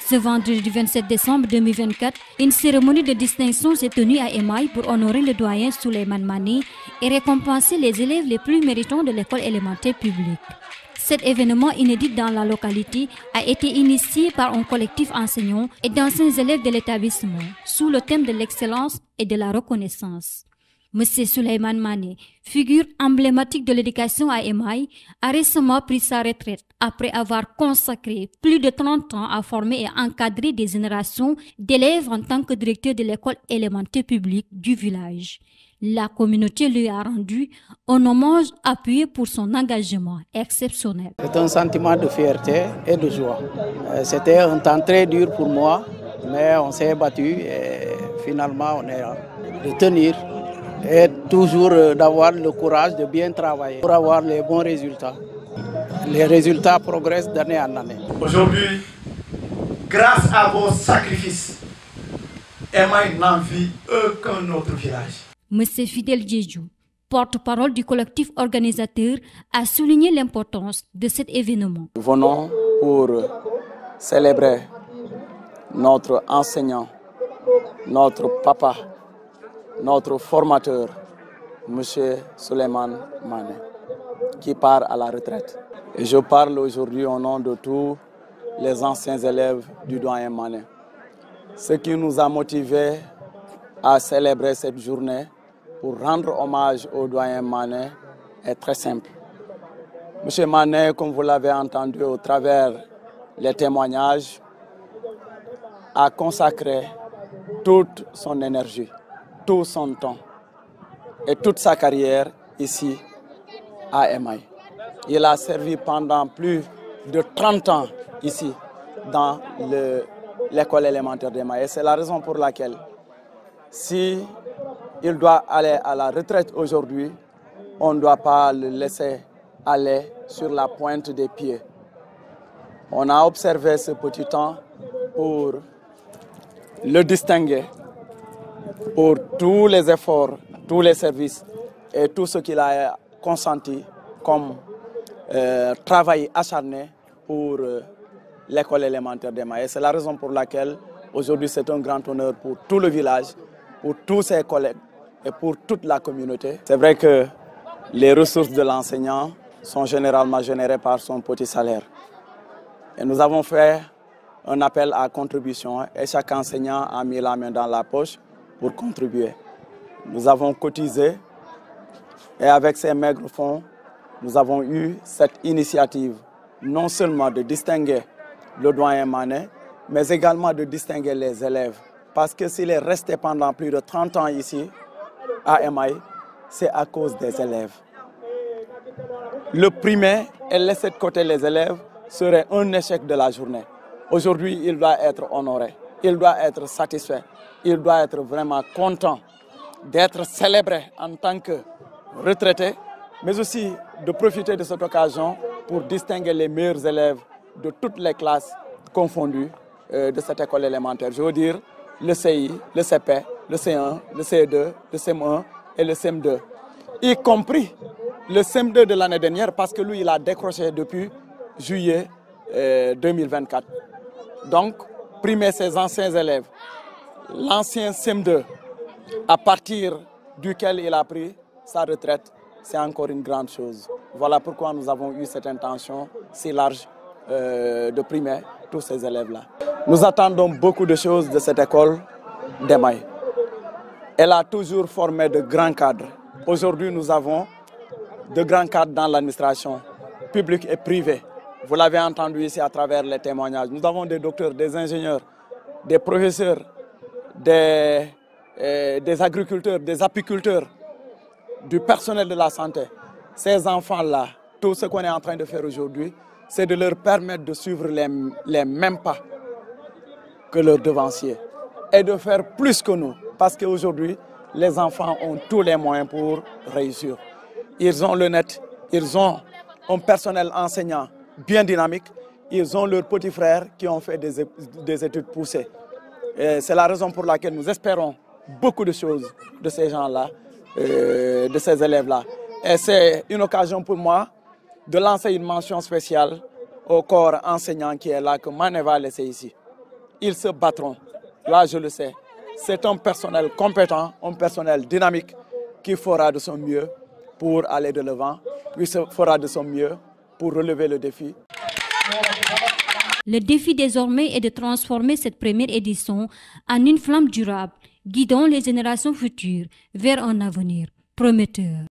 Ce vendredi 27 décembre 2024, une cérémonie de distinction s'est tenue à Emaï pour honorer le doyen Souleymane Mané et récompenser les élèves les plus méritants de l'école élémentaire publique. Cet événement inédit dans la localité a été initié par un collectif enseignant et d'anciens élèves de l'établissement sous le thème de l'excellence et de la reconnaissance. Monsieur Souleymane Mané, figure emblématique de l'éducation à Emaï, a récemment pris sa retraite après avoir consacré plus de 30 ans à former et encadrer des générations d'élèves en tant que directeur de l'école élémentaire publique du village. La communauté lui a rendu un hommage appuyé pour son engagement exceptionnel. C'est un sentiment de fierté et de joie. C'était un temps très dur pour moi, mais on s'est battu et finalement on est de tenir et toujours d'avoir le courage de bien travailler pour avoir les bons résultats. Les résultats progressent d'année en année. Aujourd'hui, grâce à vos sacrifices, Emaï n'en vit aucun autre village. Monsieur Fidel Djedjou, porte-parole du collectif organisateur, a souligné l'importance de cet événement. Nous venons pour célébrer notre enseignant, notre papa, notre formateur, M. Souleymane Mané, qui part à la retraite. Et je parle aujourd'hui au nom de tous les anciens élèves du doyen Mané. Ce qui nous a motivés à célébrer cette journée pour rendre hommage au doyen Mané est très simple. M. Mané, comme vous l'avez entendu au travers les témoignages, a consacré toute son énergie, tout son temps et toute sa carrière ici à Emaï. Il a servi pendant plus de 30 ans ici dans l'école élémentaire d'Emaï. Et c'est la raison pour laquelle, si il doit aller à la retraite aujourd'hui, on ne doit pas le laisser aller sur la pointe des pieds. On a observé ce petit temps pour le distinguer pour tous les efforts, tous les services et tout ce qu'il a consenti comme travail acharné pour l'école élémentaire d'Emaï. C'est la raison pour laquelle aujourd'hui c'est un grand honneur pour tout le village, pour tous ses collègues et pour toute la communauté. C'est vrai que les ressources de l'enseignant sont généralement générées par son petit salaire. Et nous avons fait un appel à contribution et chaque enseignant a mis la main dans la poche pour contribuer. Nous avons cotisé et avec ces maigres fonds, nous avons eu cette initiative non seulement de distinguer le doyen Mané, mais également de distinguer les élèves. Parce que s'il est resté pendant plus de 30 ans ici, à Emaï, c'est à cause des élèves. Le primer et laisser de côté les élèves serait un échec de la journée. Aujourd'hui, il doit être honoré, il doit être satisfait, il doit être vraiment content d'être célébré en tant que retraité, mais aussi de profiter de cette occasion pour distinguer les meilleurs élèves de toutes les classes confondues de cette école élémentaire. Je veux dire le CI, le CP, le C1, le CE2, le CM1 et le CM2, y compris le CM2 de l'année dernière parce que lui, il a décroché depuis juillet 2024. Donc, primer ses anciens élèves, l'ancien CM2, à partir duquel il a pris sa retraite, c'est encore une grande chose. Voilà pourquoi nous avons eu cette intention si large de primer tous ces élèves-là. Nous attendons beaucoup de choses de cette école d'Emaï. Elle a toujours formé de grands cadres. Aujourd'hui, nous avons de grands cadres dans l'administration publique et privée. Vous l'avez entendu ici à travers les témoignages. Nous avons des docteurs, des ingénieurs, des professeurs, des agriculteurs, des apiculteurs, du personnel de la santé. Ces enfants-là, tout ce qu'on est en train de faire aujourd'hui, c'est de leur permettre de suivre les mêmes pas que leurs devanciers et de faire plus que nous. Parce qu'aujourd'hui, les enfants ont tous les moyens pour réussir. Ils ont le net, ils ont un personnel enseignant bien dynamique, ils ont leurs petits frères qui ont fait des études poussées. C'est la raison pour laquelle nous espérons beaucoup de choses de ces gens-là, de ces élèves-là. Et c'est une occasion pour moi de lancer une mention spéciale au corps enseignant qui est là, que Mané va laisser ici. ils se battront. Là, je le sais. C'est un personnel compétent, un personnel dynamique qui fera de son mieux pour aller de l'avant, qui fera de son mieux pour relever le défi. Le défi désormais est de transformer cette première édition en une flamme durable, guidant les générations futures vers un avenir prometteur.